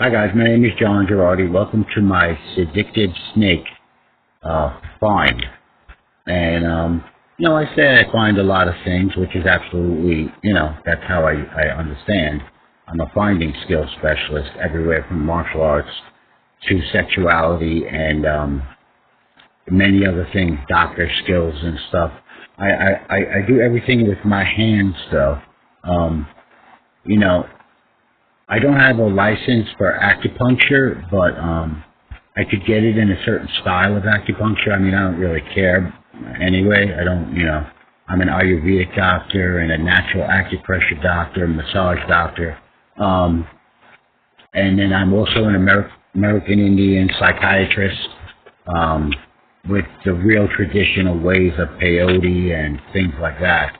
Hi guys, my name is John Girardi. Welcome to my Seductive Snake find. And I say I find a lot of things, which is absolutely, that's how I understand. I'm a finding skill specialist everywhere from martial arts to sexuality and many other things, doctor skills and stuff. I do everything with my hands though. I don't have a license for acupuncture, but I could get it in a certain style of acupuncture. I mean, I don't really care anyway. I'm an Ayurvedic doctor and a natural acupressure doctor, massage doctor. And then I'm also an American Indian psychiatrist with the real traditional ways of peyote and things like that.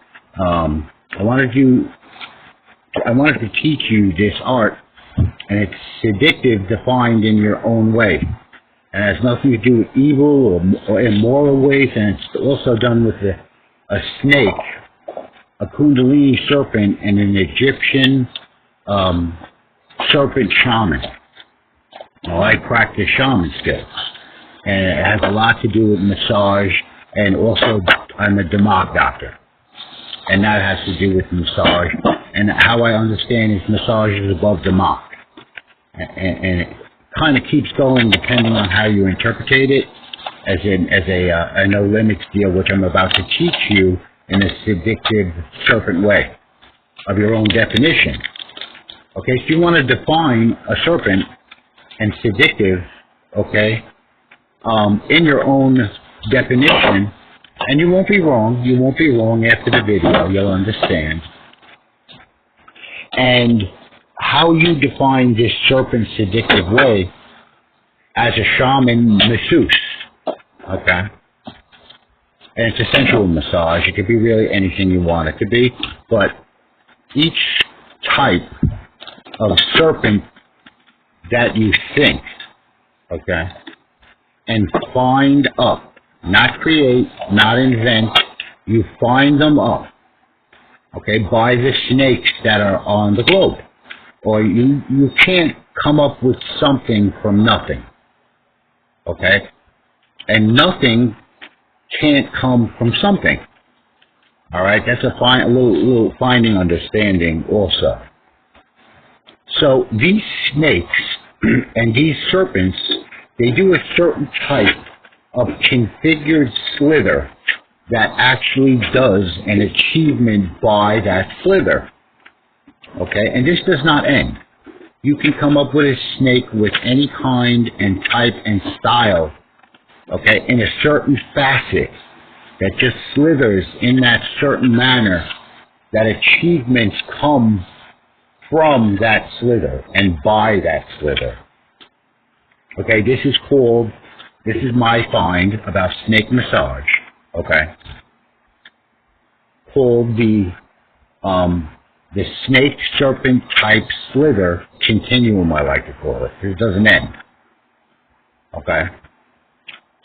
I wanted to teach you this art, and it's seductive defined in your own way. And it has nothing to do with evil or immoral ways, and it's also done with a snake, a kundalini serpent, and an Egyptian serpent shaman. Well, I practice shaman skills, and it has a lot to do with massage, and also I'm a Damak doctor. And that has to do with massage. And how I understand is massage is above Damak. And it kind of keeps going depending on how you interpretate it as a no limits deal, which I'm about to teach you in a seductive serpent way of your own definition. Okay, so you want to define a serpent and seductive, okay, in your own definition. And you won't be wrong. You won't be wrong after the video. You'll understand. And how you define this serpent seductive way as a shaman masseuse. Okay? And it's a sensual massage. It could be really anything you want it to be. But each type of serpent that you think, okay, and find up, not create, not invent, you find them up, okay, by the snakes that are on the globe. Or you can't come up with something from nothing, okay? And nothing can't come from something, all right? That's a little finding understanding also. So these snakes and these serpents, they do a certain type of configured slither that actually does an achievement by that slither. Okay, and this does not end. You can come up with a snake with any kind and type and style, okay, in a certain facet that just slithers in that certain manner, that achievements come from that slither and by that slither. Okay, this is my find about snake massage, okay, called the snake serpent type slither continuum, I like to call it. It doesn't end, okay?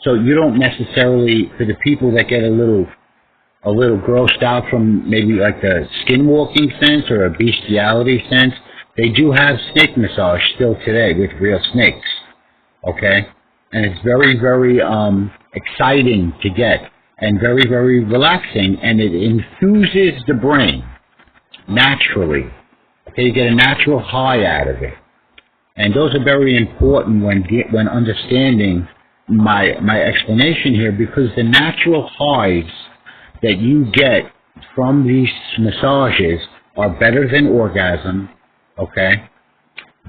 So you don't necessarily, for the people that get a little grossed out from maybe like a skinwalking sense or a bestiality sense, they do have snake massage still today with real snakes, okay? And it's very, very exciting to get and very, very relaxing, and it infuses the brain naturally. Okay, you get a natural high out of it. And those are very important when understanding my explanation here, because the natural highs that you get from these massages are better than orgasm, okay?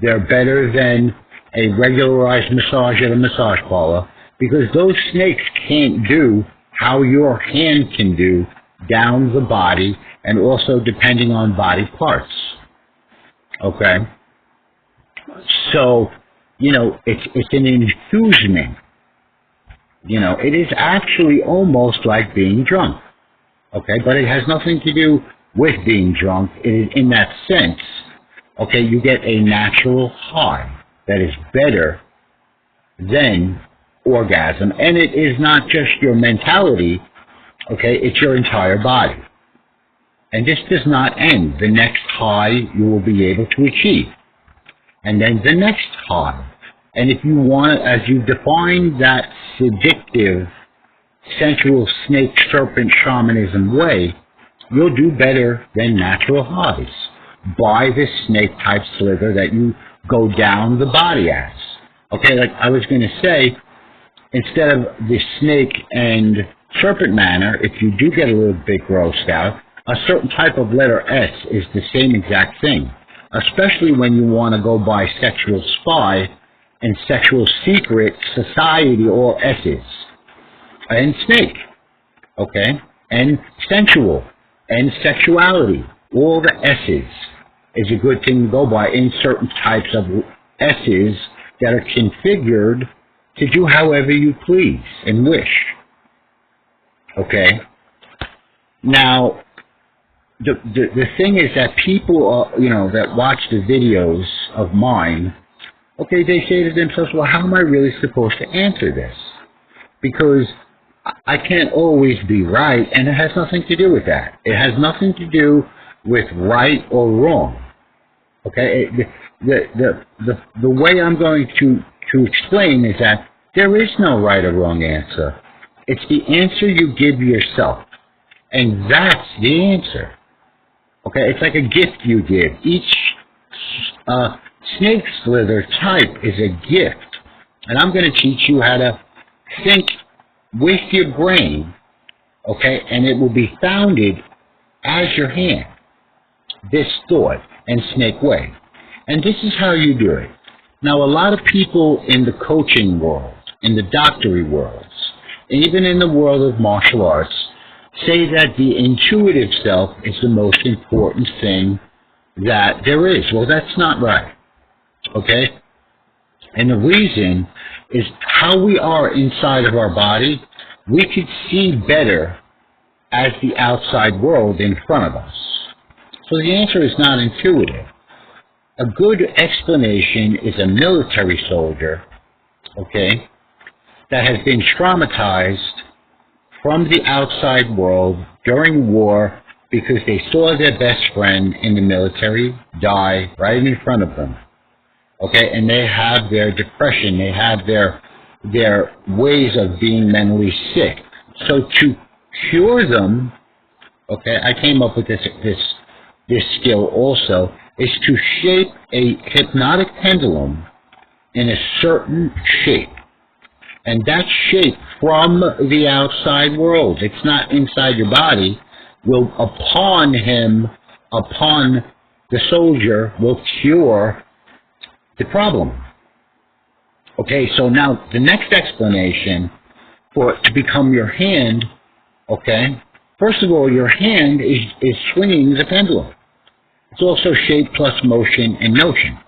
They're better than a regularized massage at a massage parlor, because those snakes can't do how your hand can do down the body, and also depending on body parts. Okay? So, it's an infusement. It is actually almost like being drunk. Okay? But it has nothing to do with being drunk. It is in that sense, okay, you get a natural high that is better than orgasm. And it is not just your mentality, okay, it's your entire body. And this does not end. The next high you will be able to achieve. and then the next hive. And if you want to, as you define that seductive, sensual snake serpent shamanism way, you'll do better than natural hives by this snake type slither that you go down the body as. Okay, like I was going to say, instead of the snake and serpent manner, if you do get a little bit grossed out, a certain type of letter S is the same exact thing, especially when you want to go by sexual spy and sexual secret society, all S's. And snake, okay, and sensual, and sexuality, all the S's is a good thing to go by in certain types of S's that are configured to do however you please and wish. Okay? Now, the thing is that people, that watch the videos of mine, okay, they say to themselves, well, how am I really supposed to answer this? Because I can't always be right, and it has nothing to do with that. It has nothing to do with right or wrong. Okay? The way I'm going to explain is that there is no right or wrong answer. It's the answer you give yourself. And that's the answer. Okay? It's like a gift you give. Each snake slither type is a gift. And I'm going to teach you how to think with your brain, okay? And it will be founded as your hand, this thought and snake way. And this is how you do it. Now, a lot of people in the coaching world, in the doctory worlds, and even in the world of martial arts, say that the intuitive self is the most important thing that there is. Well, that's not right, okay? And the reason is how we are inside of our body, we could see better as the outside world in front of us. So the answer is not intuitive. A good explanation is a military soldier, okay, that has been traumatized from the outside world during war because they saw their best friend in the military die right in front of them. Okay, and they have their depression, they have their ways of being mentally sick. So to cure them, okay, I came up with this skill also, is to shape a hypnotic pendulum in a certain shape. And that shape from the outside world, it's not inside your body, will upon the soldier, will cure the problem. Okay, so now the next explanation for it to become your hand, okay, first of all, your hand is swinging the pendulum. It's also shape plus motion and notion.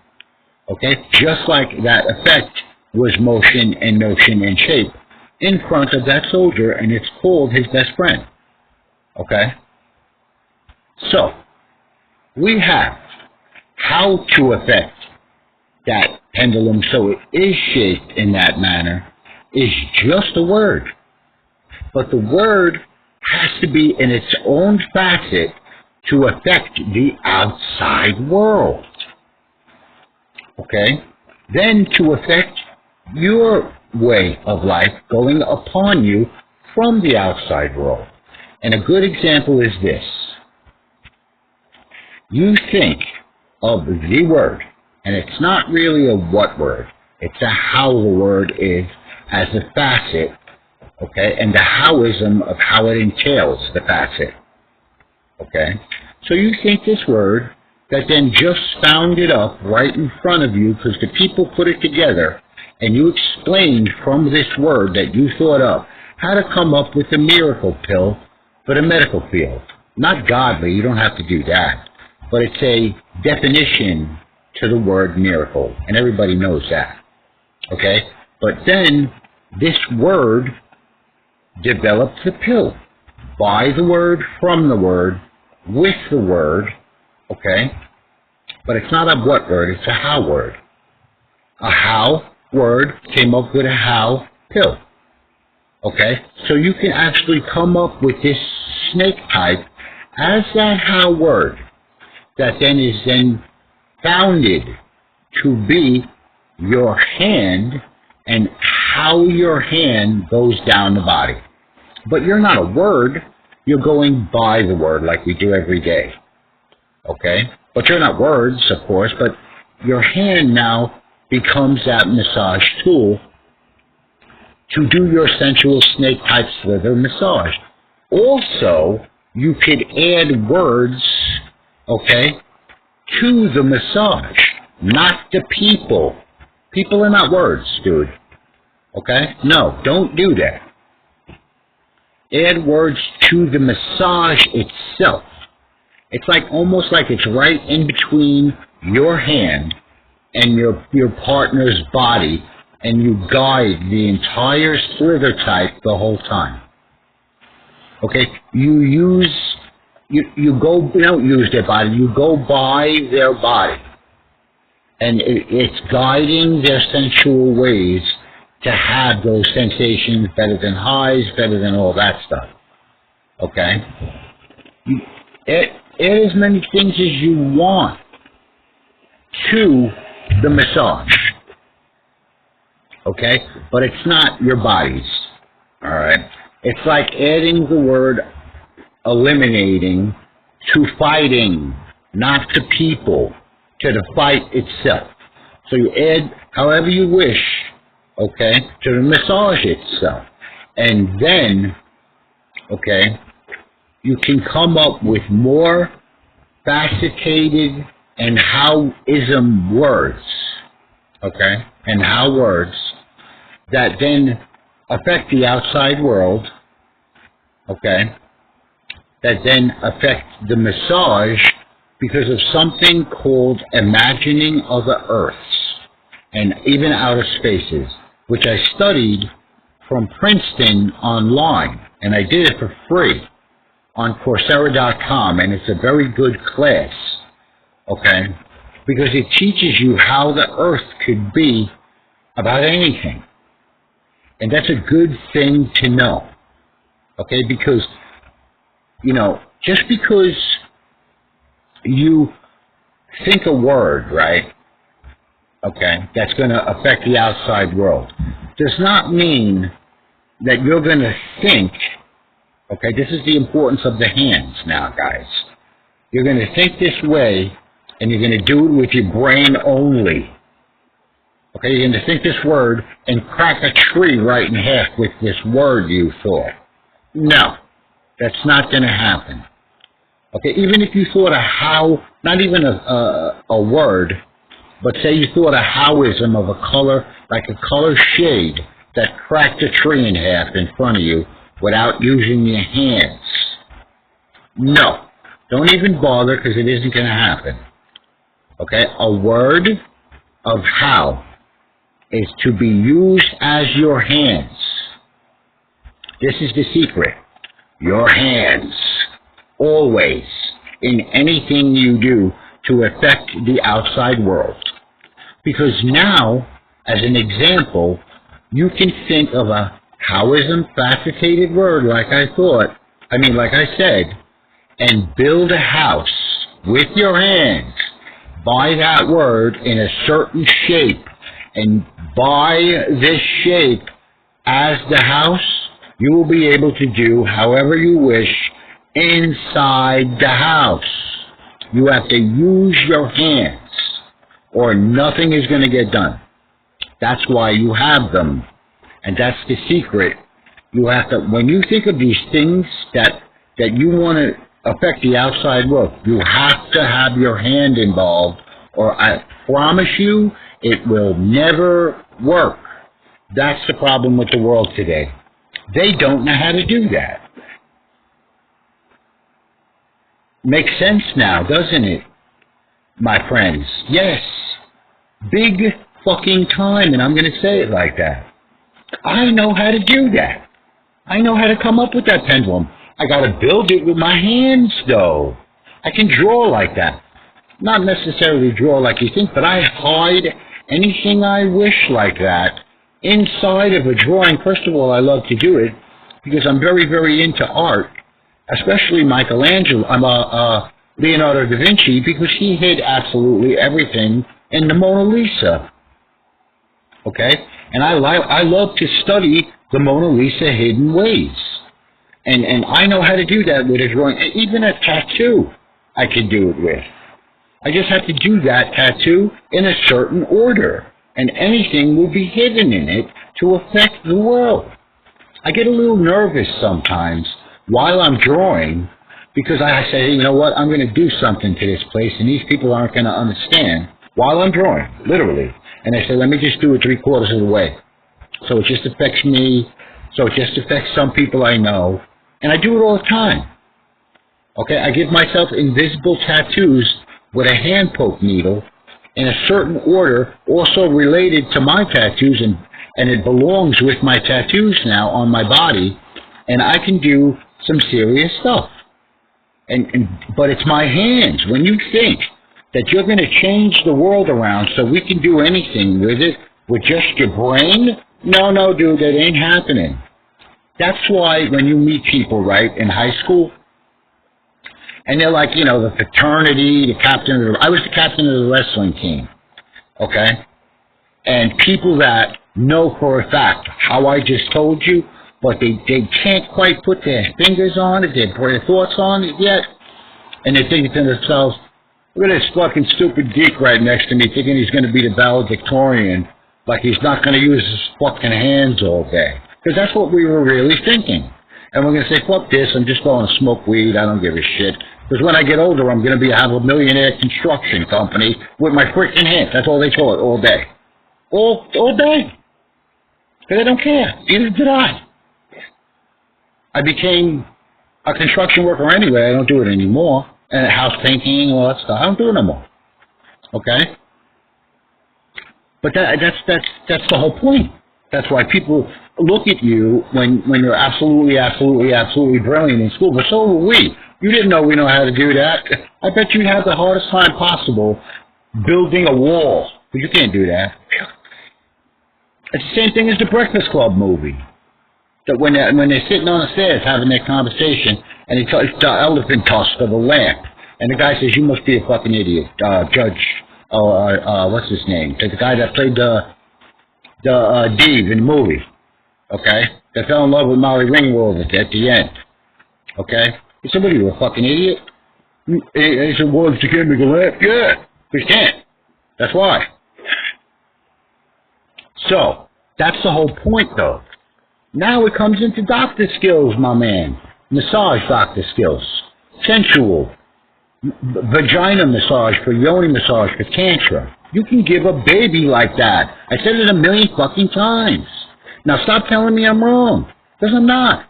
Okay, just like that effect was motion and notion and shape in front of that soldier, and it's called his best friend. Okay? So, we have how to affect that pendulum so it is shaped in that manner is just a word. But the word has to be in its own facet to affect the outside world. Okay? Then to affect your way of life going upon you from the outside world. And a good example is this. You think of the word, and it's not really a what word, it's a how the word is as a facet, okay, and the howism of how it entails the facet, okay? So you think this word that then just found it up right in front of you because the people put it together, and you explained from this word that you thought up how to come up with a miracle pill for the medical field. Not godly, you don't have to do that, but it's a definition to the word miracle, and everybody knows that, okay? But then this word developed the pill by the word, from the word, with the word, okay? But it's not a what word, it's a how word. A how word came up with a how pill, okay? So you can actually come up with this snake type as that how word that then is then founded to be your hand and how your hand goes down the body. But you're not a word. You're going by the word like we do every day. Okay? But you're not words, of course, but your hand now becomes that massage tool to do your sensual snake-type slither massage. Also, you could add words, okay, to the massage, not the people. People are not words, dude. Okay? No, don't do that. Add words to the massage itself. It's like almost like it's right in between your hand and your partner's body, and you guide the entire slither type the whole time. Okay? You don't use their body, you go by their body. And it's guiding their sensual ways to have those sensations better than highs, better than all that stuff. Okay? Add as many things as you want to the massage. Okay? But it's not your bodies. Alright? It's like adding the word eliminating to fighting, not to people, to the fight itself. So you add however you wish, okay, to the massage itself. And then, okay, you can come up with more faceted and how-ism words, okay, and how words that then affect the outside world, okay, that then affect the massage because of something called imagining other Earths and even outer spaces, which I studied from Princeton online, and I did it for free on Coursera.com, and it's a very good class, okay, because it teaches you how the Earth could be about anything. And that's a good thing to know, okay, because, you know, just because you think a word, right, okay, that's going to affect the outside world, does not mean that you're going to think, okay, this is the importance of the hands now, guys. You're going to think this way, and you're going to do it with your brain only. Okay, you're going to think this word and crack a tree right in half with this word you thought. No, that's not going to happen. Okay, even if you thought a how, not even a word, but say you thought a howism of a color, like a color shade that cracked a tree in half in front of you without using your hands. No, don't even bother, because it isn't going to happen. Okay, a word of how is to be used as your hands. This is the secret. Your hands, always, in anything you do to affect the outside world. Because now, as an example, you can think of a howism faceted word like I said, and build a house with your hands by that word in a certain shape, and by this shape as the house, you will be able to do however you wish inside the house. You have to use your hands, or nothing is going to get done. That's why you have them, and that's the secret. You have to, when you think of these things that you want to affect the outside world, you have to have your hand involved, or I promise you, it will never work. That's the problem with the world today. They don't know how to do that. Makes sense now, doesn't it, my friends? Yes. Big fucking time, and I'm going to say it like that. I know how to do that. I know how to come up with that pendulum. I got to build it with my hands, though. I can draw like that. Not necessarily draw like you think, but I hide anything I wish like that inside of a drawing. First of all, I love to do it because I'm very, very into art, especially Michelangelo. Leonardo da Vinci, because he hid absolutely everything and the Mona Lisa. Okay? And I love to study the Mona Lisa hidden ways. And I know how to do that with a drawing. Even a tattoo, I can do it with. I just have to do that tattoo in a certain order. And anything will be hidden in it to affect the world. I get a little nervous sometimes while I'm drawing because I say, hey, you know what, I'm going to do something to this place and these people aren't going to understand while I'm drawing, literally. And I say, let me just do it 3/4 of the way. So it just affects me. So it just affects some people I know. And I do it all the time. Okay, I give myself invisible tattoos with a hand poke needle in a certain order, also related to my tattoos, and it belongs with my tattoos now on my body, and I can do some serious stuff. But it's my hands. When you think that you're going to change the world around so we can do anything with it, with just your brain, no, dude, that ain't happening. That's why when you meet people, right, in high school, and they're like, you know, the fraternity, the captain of I was the captain of the wrestling team, okay? And people that know for a fact how I just told you, but they can't quite put their fingers on it, their thoughts on it yet, and they're thinking to themselves, look at this fucking stupid geek right next to me thinking he's going to be the valedictorian, like he's not going to use his fucking hands all day. Because that's what we were really thinking. And we're going to say, fuck this, I'm just going to smoke weed, I don't give a shit. Because when I get older, I'm going to have a millionaire construction company with my freaking hands. That's all they call it, all day. All day. Because I don't care. Neither did I. I became a construction worker anyway. I don't do it anymore. And house painting, all that stuff. I don't do it no more. Okay? But that's the whole point. That's why people look at you when you're absolutely brilliant in school. But so were we. You didn't know we know how to do that. I bet you'd have the hardest time possible building a wall. But you can't do that. It's the same thing as the Breakfast Club movie. That when they're sitting on the stairs having their conversation, and he touched the elephant tusk of the lamp, and the guy says, "You must be a fucking idiot, Judge." What's his name? The guy that played the Dave in the movie. Okay, that fell in love with Molly Ringwald at the end. Okay, he said, "What are you, a fucking idiot?" He said, "Well, it's the chemical lamp." Yeah, he can't. That's why. So that's the whole point, though. Now it comes into doctor skills, my man. Massage doctor skills. Sensual. Vagina massage for yoni massage for tantra. You can give a baby like that. I said it 1,000,000 fucking times. Now stop telling me I'm wrong. Because I'm not.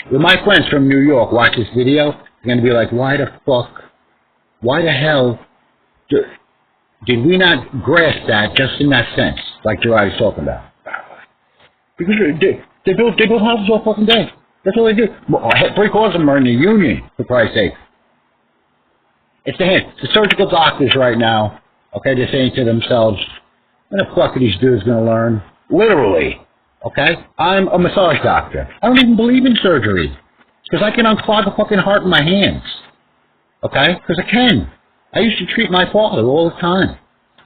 When my friends from New York watch this video, they're going to be like, why the hell did we not grasp that just in that sense, like Gerard was talking about? Because they build houses all fucking day. That's all they do. 3/4 of them are in the union, for Christ's sake. It's the hand. The surgical doctors right now, okay, they're saying to themselves, when the fuck are these dudes going to learn? Literally, okay? I'm a massage doctor. I don't even believe in surgery. Because I can unclog a fucking heart in my hands. Okay? Because I can. I used to treat my father all the time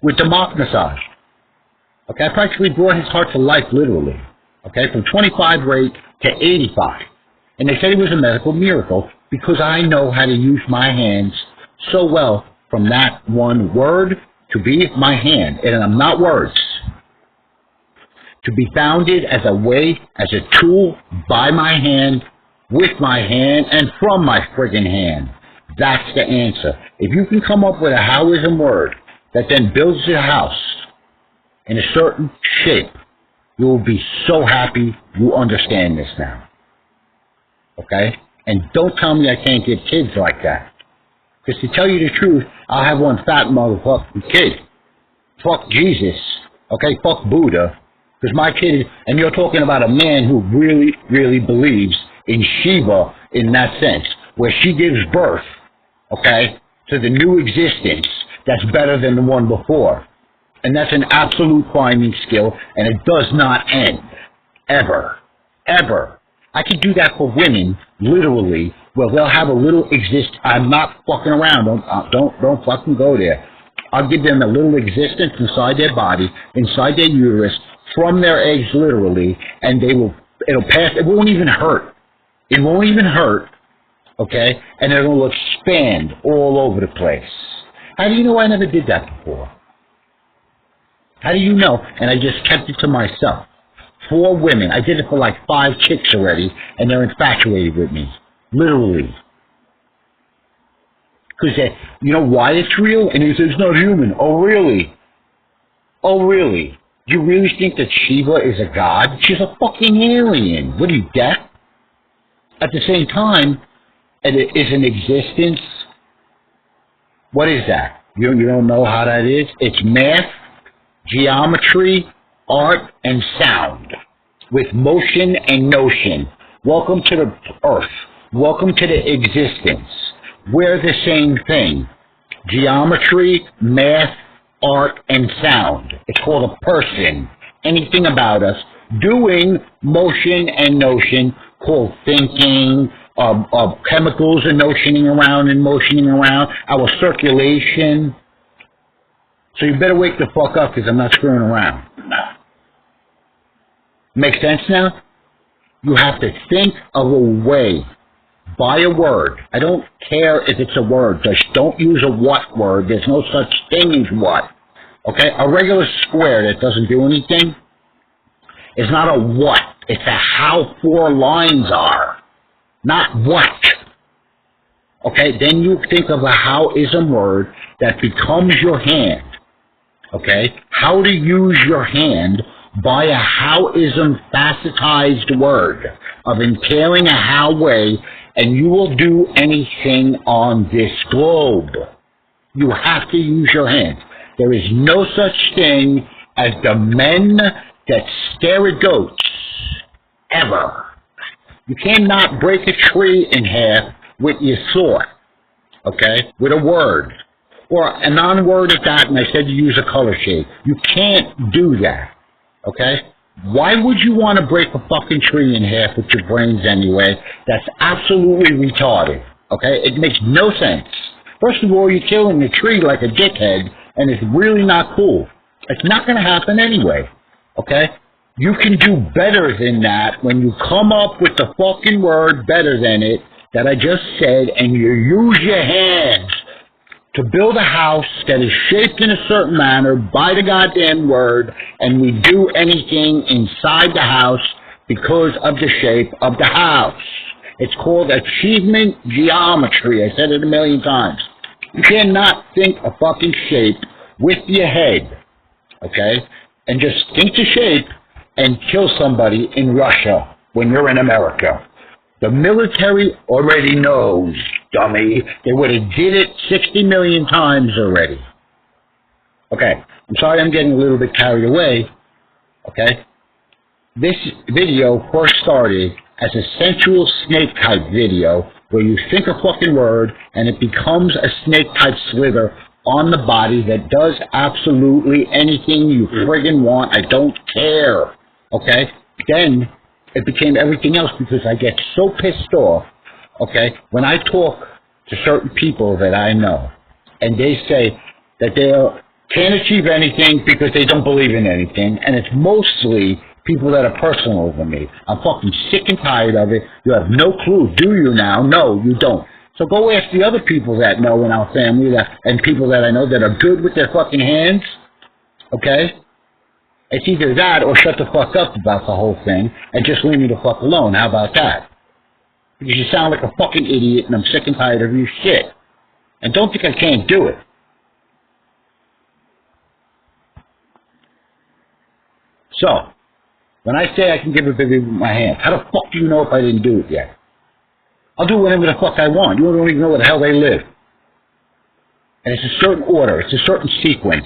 with the mop massage. Okay? I practically brought his heart to life, literally. Okay? From 25 rate to 85. And they said it was a medical miracle because I know how to use my hands so well from that one word to be my hand. And I'm not words. To be founded as a way, as a tool by my hand, with my hand, and from my friggin' hand. That's the answer. If you can come up with a Taoism word that then builds your house in a certain shape, you will be so happy you understand this now. Okay? And don't tell me I can't get kids like that. Because to tell you the truth, I'll have one fat motherfucking kid. Fuck Jesus. Okay? Fuck Buddha. Because my kid is, and you're talking about a man who really, really believes in Shiva in that sense, where she gives birth, okay, to the new existence that's better than the one before. And that's an absolute finding skill, and it does not end. Ever. Ever. I can do that for women, literally, where they'll have a little I'm not fucking around. Don't fucking go there. I'll give them a little existence inside their body, inside their uterus, from their eggs literally, and it'll pass. It won't even hurt. It won't even hurt, okay? And it will expand all over the place. How do you know I never did that before? How do you know? And I just kept it to myself. 4 women. I did it for like 5 chicks already, and they're infatuated with me. Literally. Because you know why it's real? And he says, it's not human. Oh, really? Oh, really? Do you really think that Shiva is a god? She's a fucking alien. What are you, deaf? At the same time, it is an existence. What is that? You don't know how that is? It's math, geometry, art, and sound, with motion and notion. Welcome to the earth. Welcome to the existence. We're the same thing. Geometry, math, art, and sound. It's called a person. Anything about us. Doing motion and notion, called thinking, of chemicals and notioning around and motioning around, our circulation. So you better wake the fuck up, because I'm not screwing around. Make sense now? You have to think of a way. Buy a word. I don't care if it's a word. Just don't use a what word. There's no such thing as what. Okay? A regular square that doesn't do anything is not a what. It's a how 4 lines are. Not what. Okay? Then you think of a how-ism word that becomes your hand. Okay? How to use your hand by a how-ism facetized word of entailing a how way, and you will do anything on this globe. You have to use your hands. There is no such thing as the men that stare at goats, ever. You cannot break a tree in half with your thought, okay, with a word, or a non-word at that, and I said you use a color shade. You can't do that, okay? Why would you want to break a fucking tree in half with your brains anyway? That's absolutely retarded, okay? It makes no sense. First of all, you're killing the tree like a dickhead, and it's really not cool. It's not going to happen anyway, okay? You can do better than that when you come up with the fucking word better than it that I just said, and you use your hands to build a house that is shaped in a certain manner by the goddamn word, and we do anything inside the house because of the shape of the house. It's called achievement geometry. I said it a million times. You cannot think a fucking shape with your head, okay, and just think the shape and kill somebody in Russia when you're in America. The military already knows, dummy. They would have did it 60 million times already. Okay, I'm sorry I'm getting a little bit carried away, okay? This video first started as a sensual snake type video where you think a fucking word and it becomes a snake type slither on the body that does absolutely anything you friggin' want. I don't care, okay? Then it became everything else because I get so pissed off, okay, when I talk to certain people that I know and they say that they can't achieve anything because they don't believe in anything, and it's mostly people that are personal to me. I'm fucking sick and tired of it. You have no clue, do you now? No, you don't. So go ask the other people that know in our family and people that I know that are good with their fucking hands, okay? It's either that or shut the fuck up about the whole thing and just leave me the fuck alone. How about that? Because you sound like a fucking idiot and I'm sick and tired of your shit. And don't think I can't do it. So, when I say I can give a baby with my hands, how the fuck do you know if I didn't do it yet? I'll do whatever the fuck I want. You don't even know where the hell they live. And it's a certain order. It's a certain sequence.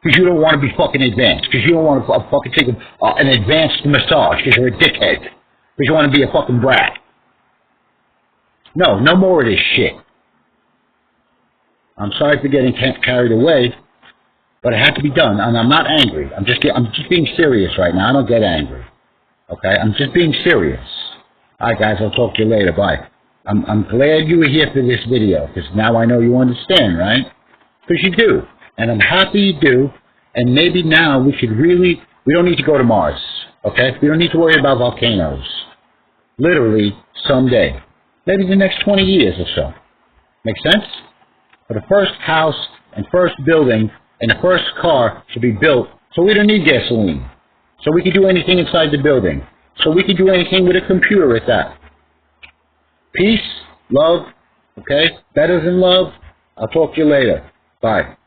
Because you don't want to be fucking advanced. Because you don't want to fucking take an advanced massage. Because you're a dickhead. Because you want to be a fucking brat. No, no more of this shit. I'm sorry for getting carried away, but it had to be done. And I'm not angry. I'm just being serious right now. I don't get angry. Okay? I'm just being serious. All right, guys. I'll talk to you later. Bye. I'm glad you were here for this video. Because now I know you understand, right? Because you do. And I'm happy you do. And maybe now we don't need to go to Mars, okay? We don't need to worry about volcanoes. Literally, someday. Maybe the next 20 years or so. Make sense? But the first house and first building and the first car should be built so we don't need gasoline. So we can do anything inside the building. So we can do anything with a computer at that. Peace, love, okay? Better than love. I'll talk to you later. Bye.